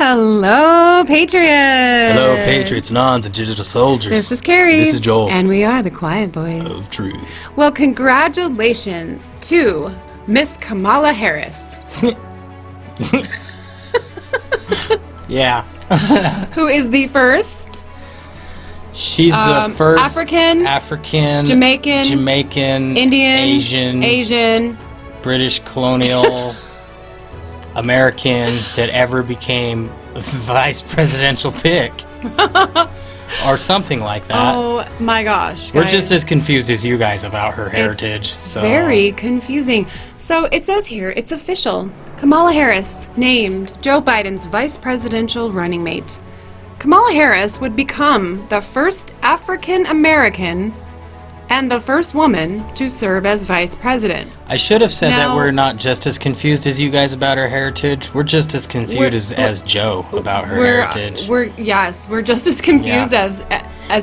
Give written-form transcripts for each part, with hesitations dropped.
Hello, Patriots! Hello, Patriots, Nons, and Digital Soldiers. This is Carrie. This is Joel. And we are the Quiet Boys. Of Truth. Well, congratulations to Miss Kamala Harris. Yeah. Who is the first? She's the first African, Jamaican, Indian, Asian, British colonial American that ever became vice presidential pick. Or something like that. Oh my gosh. We're just as confused as you guys about her heritage. So very confusing. So it says here, it's official. Kamala Harris named Joe Biden's vice presidential running mate. Kamala Harris would become the first African American and the first woman to serve as vice president. I should have said Now, that we're not just as confused as you guys about her heritage. We're just as confused as Joe about her heritage. We're just as confused as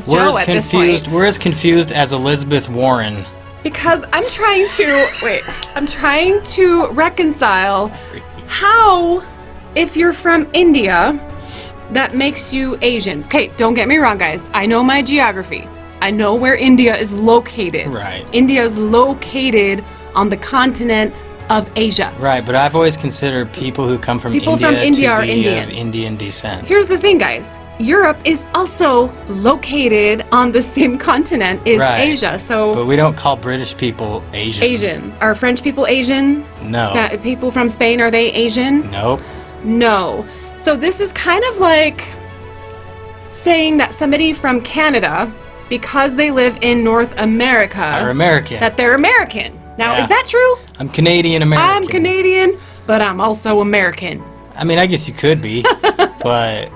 Joe at this point. We're as confused as Elizabeth Warren. Because I'm trying to reconcile how, if you're from India, that makes you Asian. Okay, don't get me wrong, guys. I know my geography. I know where India is located. Right. India is located on the continent of Asia. Right, but I've always considered people who come from India are to be Indian. of Indian descent. Here's the thing, guys. Europe is also located on the same continent as Asia. So, but we don't call British people Asians. Asian. Are French people Asian? No. People from Spain, are they Asian? Nope. No. So this is kind of like saying that somebody from Canada, because they live in North America, are American. that they're American. Now, Yeah. is that true? I'm Canadian American. I'm Canadian, but I'm also American. I mean, I guess you could be, but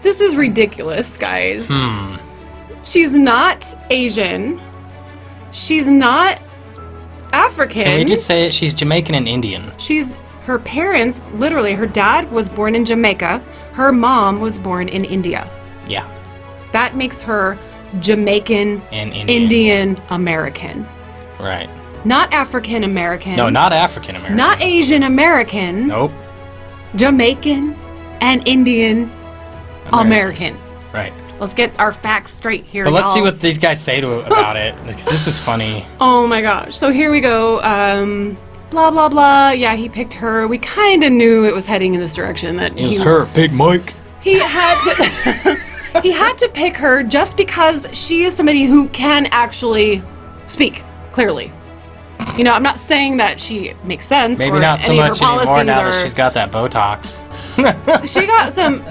This is ridiculous, guys. She's not Asian. She's not African. can we just say it? She's Jamaican and Indian. Her parents, literally, her dad was born in Jamaica. Her mom was born in India. Yeah. That makes her Jamaican And Indian American. Right. Not African American. No, not African American. Not Asian American. Nope. Jamaican and Indian American. Right. Let's get our facts straight here. But let's see y'all. what these guys say about it. This is funny. Oh my gosh. So here we go. Blah, blah, blah. Yeah, he picked her. We kind of knew it was heading in this direction. That It was her, Big Mike. He had to... He had to pick her just because she is somebody who can actually speak clearly. You know, I'm not saying that she makes sense. Maybe or not so any of her much anymore policies now that she's got that Botox. She got some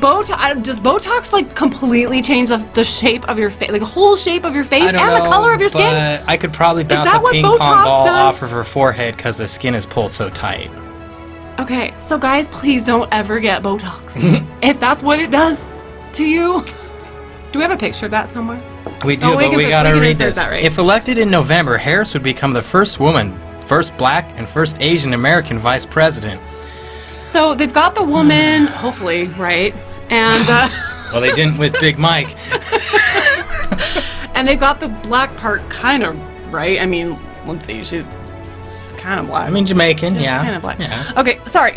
Botox. Does Botox like completely change the shape of your face, like the whole shape of your face and the color of your skin? But I could probably bounce that a what ping Botox pong ball does? off of her forehead because the skin is pulled so tight. Okay, so guys, please don't ever get Botox. If that's what it does to you. Do we have a picture of that somewhere? We do, but we gotta read this. Right. If elected in November, Harris would become the first woman, first black, and first Asian American vice president. So they've got the woman, hopefully, right? And well, they didn't with Big Mike. and they've got the black part kind of right. I mean, let's see, she's kind of black. I mean, Jamaican, She's yeah. kind of black. Yeah. Okay, sorry.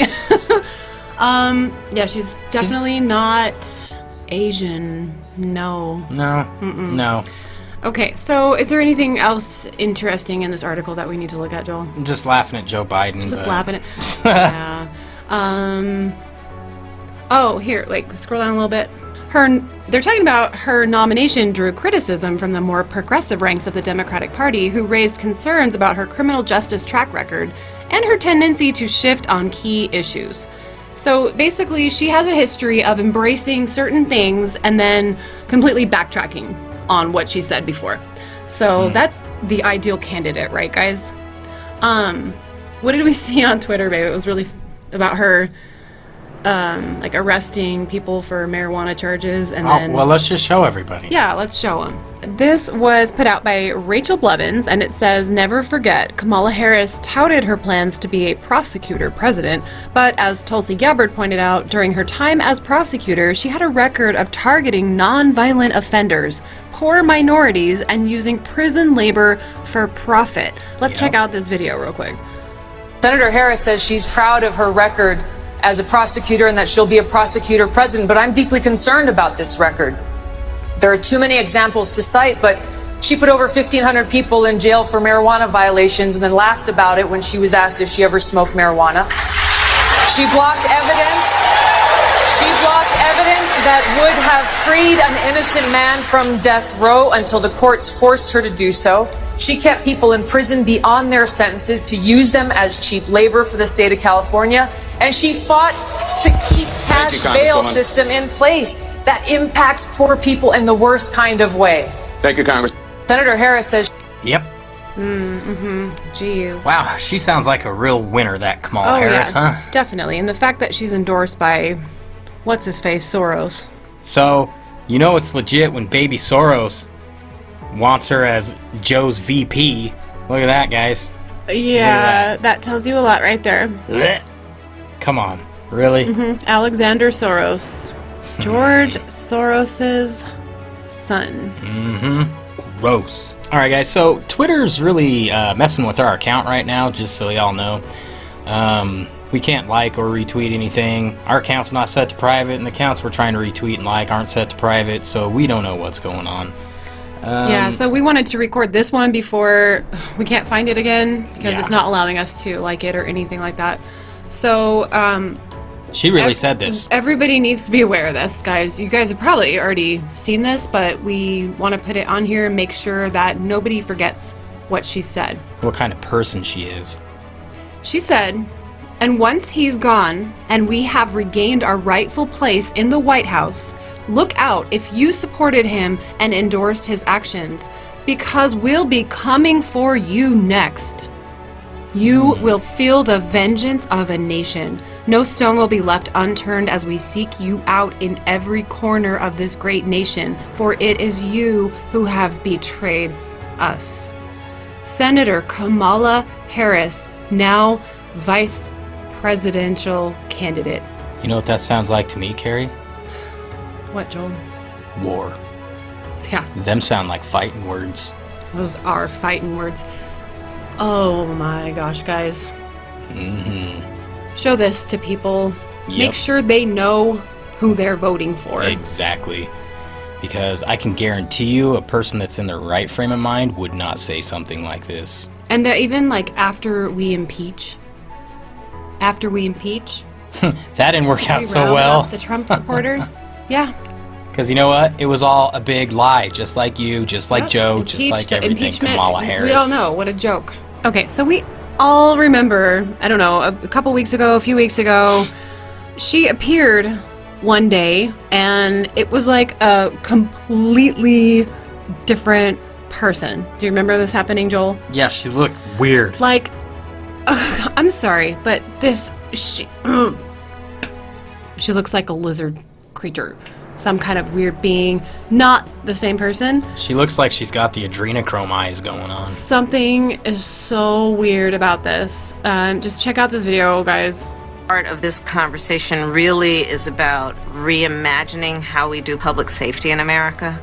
Yeah, she's definitely not Asian. No. No. Okay, so is there anything else interesting in this article that we need to look at, Joel? I'm just laughing at Joe Biden. Just laughing at. Yeah. Oh, here, like scroll down a little bit. They're talking about her nomination drew criticism from the more progressive ranks of the Democratic Party, who raised concerns about her criminal justice track record and her tendency to shift on key issues. So basically, she has a history of embracing certain things and then completely backtracking on what she said before. So that's the ideal candidate, right, guys? What did we see on Twitter, babe? It was really about her like arresting people for marijuana charges and then... Well, let's just show everybody. Yeah, let's show them. This was put out by Rachel Blevins, and it says, "Never forget, Kamala Harris touted her plans to be a prosecutor president, but as Tulsi Gabbard pointed out, during her time as prosecutor, she had a record of targeting non-violent offenders, poor minorities, and using prison labor for profit." Let's check out this video real quick. Senator Harris says she's proud of her record as a prosecutor and that she'll be a prosecutor president, but I'm deeply concerned about this record. There are too many examples to cite, but she put over 1,500 people in jail for marijuana violations and then laughed about it when she was asked if she ever smoked marijuana. She blocked evidence. She blocked evidence that would have freed an innocent man from death row until the courts forced her to do so. She kept people in prison beyond their sentences to use them as cheap labor for the state of California. And she fought to keep cash bail system in place that impacts poor people in the worst kind of way. Thank you, Congress. Senator Harris says... Yep. Jeez. Wow, she sounds like a real winner, that Kamala Harris, huh? Definitely. And the fact that she's endorsed by, what's-his-face, Soros. So, you know it's legit when baby Soros wants her as Joe's VP. Look at that, guys. Yeah, that tells you a lot right there. Blech. Come on, really? Alexander Soros. George Soros's son. Gross. Alright, guys, so Twitter's really messing with our account right now, just so y'all know. We can't like or retweet anything. Our account's not set to private, and the accounts we're trying to retweet and like aren't set to private, so we don't know what's going on. Yeah, so we wanted to record this one before we can't find it again because it's not allowing us to like it or anything like that. So, she really said this. Everybody needs to be aware of this, guys. You guys have probably already seen this, but we want to put it on here and make sure that nobody forgets what she said. What kind of person she is. She said, "And once he's gone and we have regained our rightful place in the White House, look out if you supported him and endorsed his actions, because we'll be coming for you next. You will feel the vengeance of a nation. No stone will be left unturned as we seek you out in every corner of this great nation, for it is you who have betrayed us." Senator Kamala Harris, now vice presidential candidate. You know what that sounds like to me, Carrie? What, Joel? War. Yeah, Them sound like fighting words. those are fighting words. Oh my gosh, guys. Show this to people. Yep. Make sure they know who they're voting for. Exactly. Because I can guarantee you a person that's in their right frame of mind would not say something like this. And that even like after we impeach, That didn't work out we so round well. up the Trump supporters. Yeah. Because you know what? It was all a big lie, just like you, just like Yep. Joe, just like everything Impeachment, Kamala Harris. We all know, what a joke. Okay, so we all remember, I don't know, a couple weeks ago, a few weeks ago, she appeared one day and it was like a completely different person. Do you remember this happening, Joel? Yeah, she looked weird. Like, I'm sorry, but she looks like a lizard creature. Some kind of weird being, not the same person. She looks like she's got the adrenochrome eyes going on. Something is so weird about this. Just check out this video, guys. Part of this conversation really is about reimagining how we do public safety in America.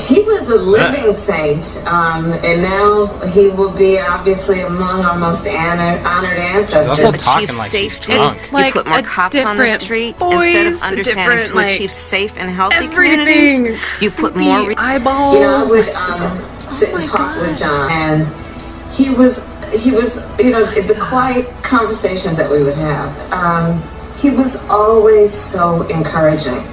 He was a living saint, and now he will be obviously among our most honored ancestors. She's also talking like she's drunk. It's like you put more a cops on the different street voice, instead of a understanding different, to like, achieve safe and healthy everything. communities. You put more eyeballs. You know, I would sit and talk with John, and he was, you know, the quiet conversations that we would have. He was always so encouraging.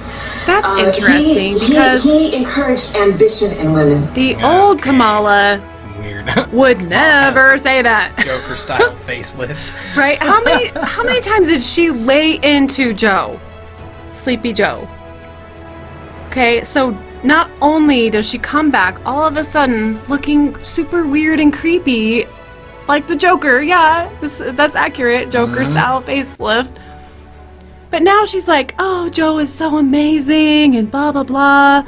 That's interesting because he encouraged ambition in women. the old Kamala Weird. would never say that. Joker style facelift. Right? How many times did she lay into Joe? Sleepy Joe. Okay, so not only does she come back all of a sudden looking super weird and creepy, like the Joker, yeah, that's accurate, Joker style facelift. But now she's like, oh, Joe is so amazing and blah, blah, blah.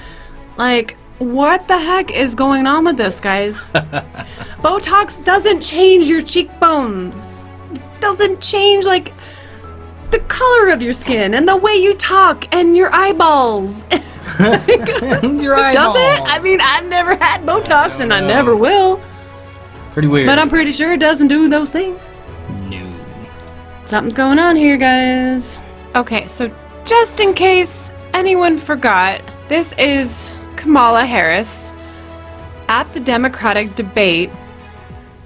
Like, what the heck is going on with this, guys? Botox doesn't change your cheekbones. It doesn't change, like, the color of your skin and the way you talk and your eyeballs. Your eyeballs. Does it? I mean, I've never had Botox and I never will. Pretty weird. But I'm pretty sure it doesn't do those things. No. Something's going on here, guys. Okay, so just in case anyone forgot, this is Kamala Harris at the Democratic debate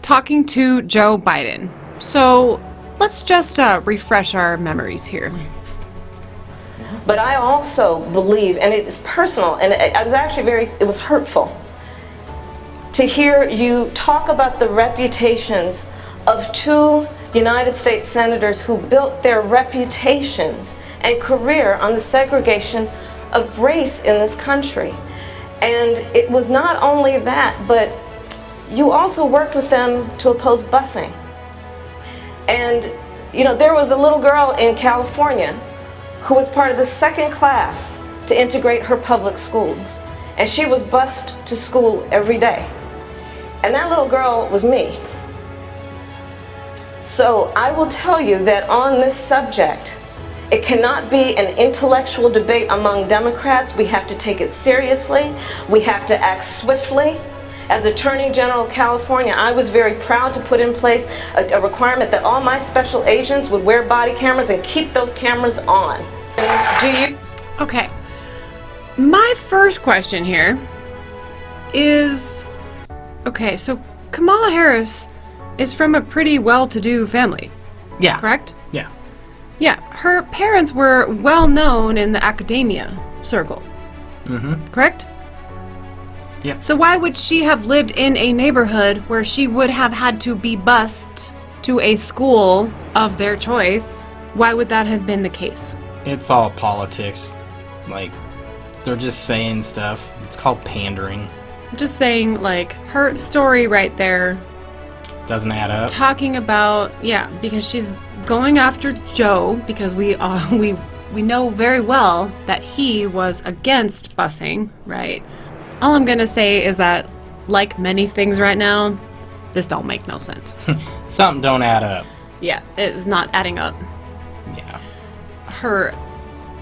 talking to Joe Biden. So let's just refresh our memories here. But I also believe, and it's personal, and I was actually it was hurtful to hear you talk about the reputations of two United States senators who built their reputations and career on the segregation of race in this country. And it was not only that, but you also worked with them to oppose busing. And, you know, there was a little girl in California who was part of the second class to integrate her public schools. And she was bused to school every day. And that little girl was me. So I will tell you that on this subject, it cannot be an intellectual debate among Democrats. We have to take it seriously. We have to act swiftly. As Attorney General of California, I was very proud to put in place a requirement that all my special agents would wear body cameras and keep those cameras on. Okay. My first question here is, okay, so Kamala Harris is from a pretty well-to-do family. Yeah. Correct? Yeah. Yeah, her parents were well known in the academia circle. Mm-hmm. Correct? Yeah. So why would she have lived in a neighborhood where she would have had to be bused to a school of their choice? Why would that have been the case? It's all politics. Like, they're just saying stuff. It's called pandering. Just saying, like, her story right there. Doesn't add up. Talking about, yeah, because she's going after Joe, because we know very well that he was against busing, right? All I'm gonna say is that, like many things right now, this don't make no sense. Something don't add up. Yeah, it is not adding up. Yeah. Her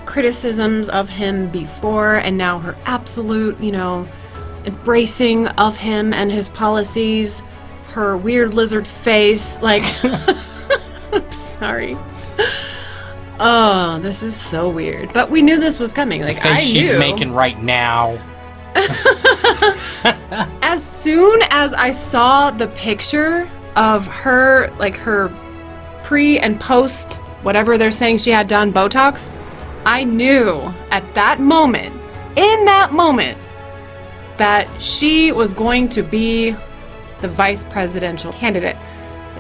criticisms of him before, and now her absolute, embracing of him and his policies, her weird lizard face, like... I'm sorry. Oh, this is so weird. But we knew this was coming. Like, the face she's knew. making right now. As soon as I saw the picture of her, like her pre and post, whatever they're saying she had done, Botox, I knew at that moment, that she was going to be the vice presidential candidate.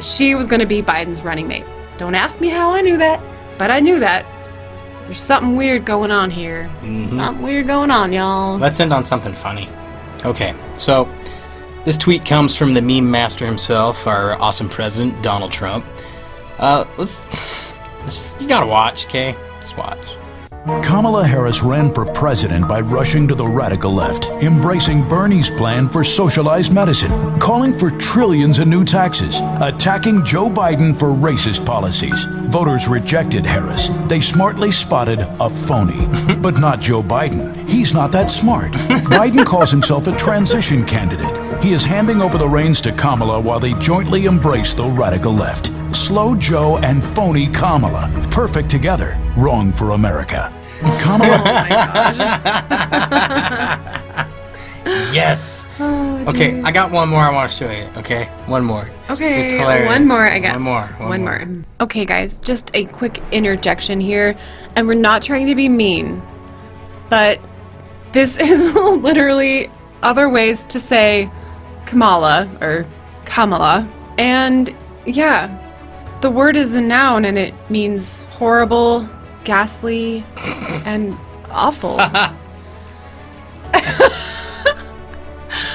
She was going to be Biden's running mate. Don't ask me how I knew that, but I knew that. There's something weird going on here. Mm-hmm. Something weird going on, y'all. Let's end on something funny. Okay, so this tweet comes from the meme master himself, our awesome president, Donald Trump. Let's just, you gotta watch, okay? Just watch. Kamala Harris ran for president by rushing to the radical left, embracing Bernie's plan for socialized medicine, calling for trillions in new taxes, attacking Joe Biden for racist policies. Voters rejected Harris. They smartly spotted a phony. But not Joe Biden. He's not that smart. Biden calls himself a transition candidate. He is handing over the reins to Kamala while they jointly embrace the radical left. Slow Joe and phony Kamala. Perfect together. Wrong for America. Kamala. Oh my gosh. Yes. Oh, okay, I got one more I want to show you. Okay, one more. Okay, it's hilarious. one more, I guess. One more. Okay, guys, just a quick interjection here, and we're not trying to be mean, but this is literally other ways to say Kamala, or Kamala, and yeah, the word is a noun, and it means horrible, ghastly, and awful.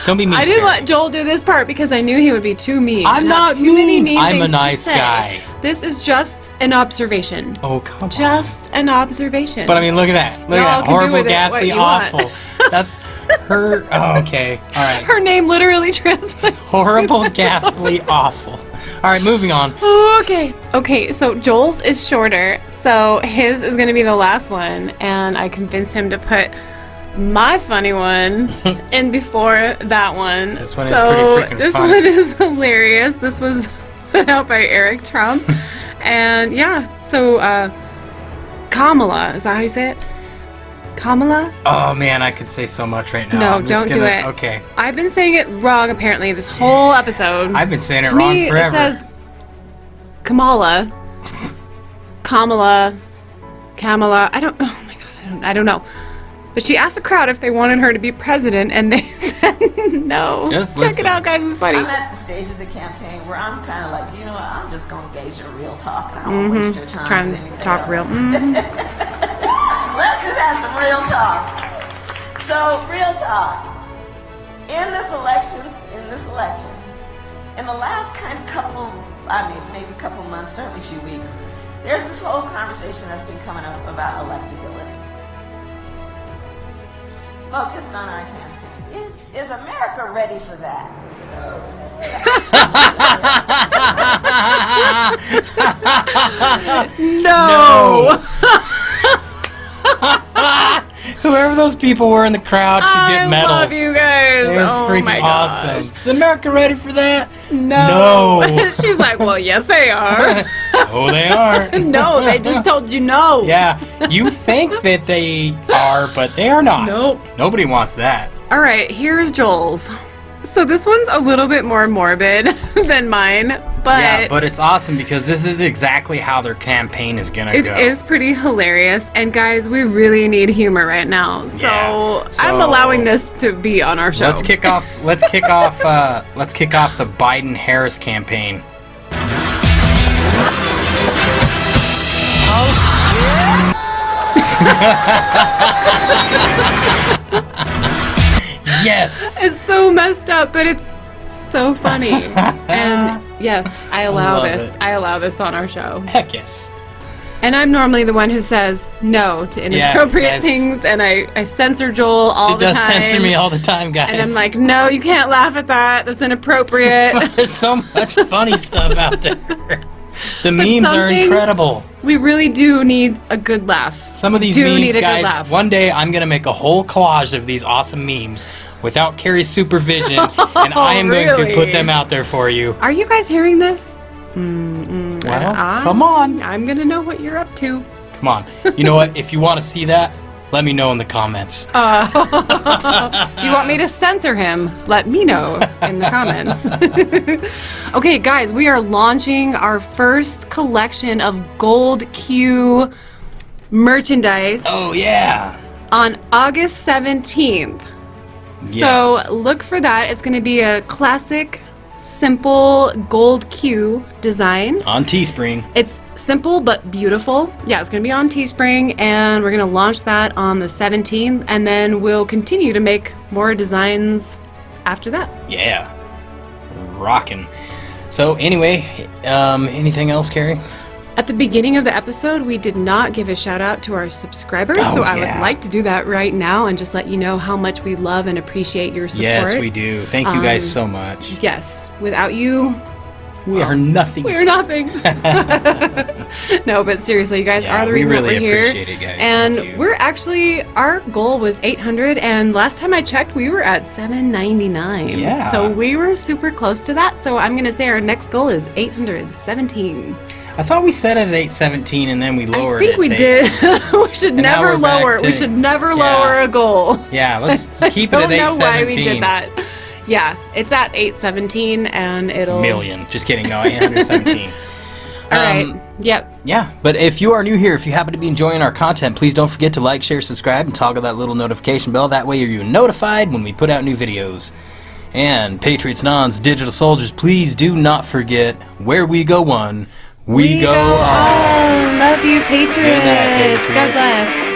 Don't be mean. I didn't Karen. let Joel do this part because I knew he would be too mean. I'm not too many mean. I'm things a to nice say. guy. This is just an observation. Oh, come on. Just an observation. But I mean, look at that. Look Y'all at that. can do Horrible, with it what ghastly, you want. awful. That's her. Oh, okay. All right. Her name literally translates. Horrible, ghastly, awful. All right, moving on. Okay. Okay, so Joel's is shorter, so his is going to be the last one, and I convinced him to put my funny one in before that one. This one is pretty freaking this funny. one is hilarious. This was put out by Eric Trump, And yeah, so Kamala, is that how you say it? Kamala? Oh man, I could say so much right now. No, I'm just don't do it. Okay. I've been saying it wrong apparently this whole episode. I've been saying it To wrong me, forever. It says Kamala. Kamala. I don't. Oh my god, I don't know. But she asked the crowd if they wanted her to be president, and they said no. Just Check listen. it out, guys. It's funny. I'm at the stage of the campaign where I'm kind of like, you know what, I'm just going to engage in real talk. And I don't waste your time. Trying with to anything talk else. real. Let's just have some real talk. So, real talk. In this election, in the last maybe couple months, certainly a few weeks, there's this whole conversation that's been coming up about electability. Focused on our campaign. Is America ready for that? No. Whoever those people were in the crowd should get medals. I love you guys. They're Oh freaking my awesome. gosh. Is America ready for that? No. No. She's like, well, yes, they are. Oh, they are. No, they just told you no. Yeah, you think that they are, but they are not. Nope. Nobody wants that. All right, here's Joel's. So this one's a little bit more morbid than mine, but, Yeah, but it's awesome because this is exactly how their campaign is gonna it go. is pretty hilarious. And guys, we really need humor right now. So, Yeah. I'm So- allowing this to be on our show. Let's kick off the Biden-Harris campaign. Yes. It's so messed up, but it's so funny. And yes, I allow love this. it. I allow this on our show. Heck yes. And I'm normally the one who says no to inappropriate yes. things, and I censor Joel all the She does time. censor me all the time, guys. And I'm like, no, you can't laugh at that. That's inappropriate. There's so much funny stuff out there. The memes some are things- incredible. We really do need a good laugh. Some of these do memes, need a good guys, laugh. one day I'm going to make a whole collage of these awesome memes without Carrie's supervision, and I am going to really? put them out there for you. Are you guys hearing this? Well, come on. I'm going to know what you're up to. Come on. You know what? If you want to see that, let me know in the comments. If you want me to censor him, let me know in the comments. Okay, guys, we are launching our first collection of Gold Q merchandise Oh, yeah. on August 17th. Yes. So look for that. It's going to be a classic, simple Gold Q design. On Teespring. It's simple but beautiful. Yeah, it's going to be on Teespring, and we're going to launch that on the 17th, and then we'll continue to make more designs after that. Yeah. Rockin'. So, anyway, anything else, Carrie? At the beginning of the episode, we did not give a shout out to our subscribers, Oh, so I yeah. would like to do that right now and just let you know how much we love and appreciate your support. Yes, we do. Thank you guys so much. Yes, without you, We are nothing. we're nothing. No, but seriously, you guys Yeah, are the we reason really that we're here. appreciate it, guys. And Thank you. we're actually, our goal was 800, and last time I checked, we were at 799. Yeah. So we were super close to that. So I'm going to say our next goal is 817. I thought we set it at 817 and then we lowered I it. think we to- did. We should And now never we're back lower. to- We should never Yeah. lower a goal. Yeah, let's keep it I at don't know why 817. we did that. Yeah, it's at 817, and it'll. Million. Just kidding. No, 817. All right. Yep. Yeah, but if you are new here, if you happen to be enjoying our content, please don't forget to like, share, subscribe, and toggle that little notification bell. That way you're notified when we put out new videos. And Patriots, Nons, Digital Soldiers, please do not forget, where we go one, we go all. Love you, Patriots. Good night, Patriots. God bless.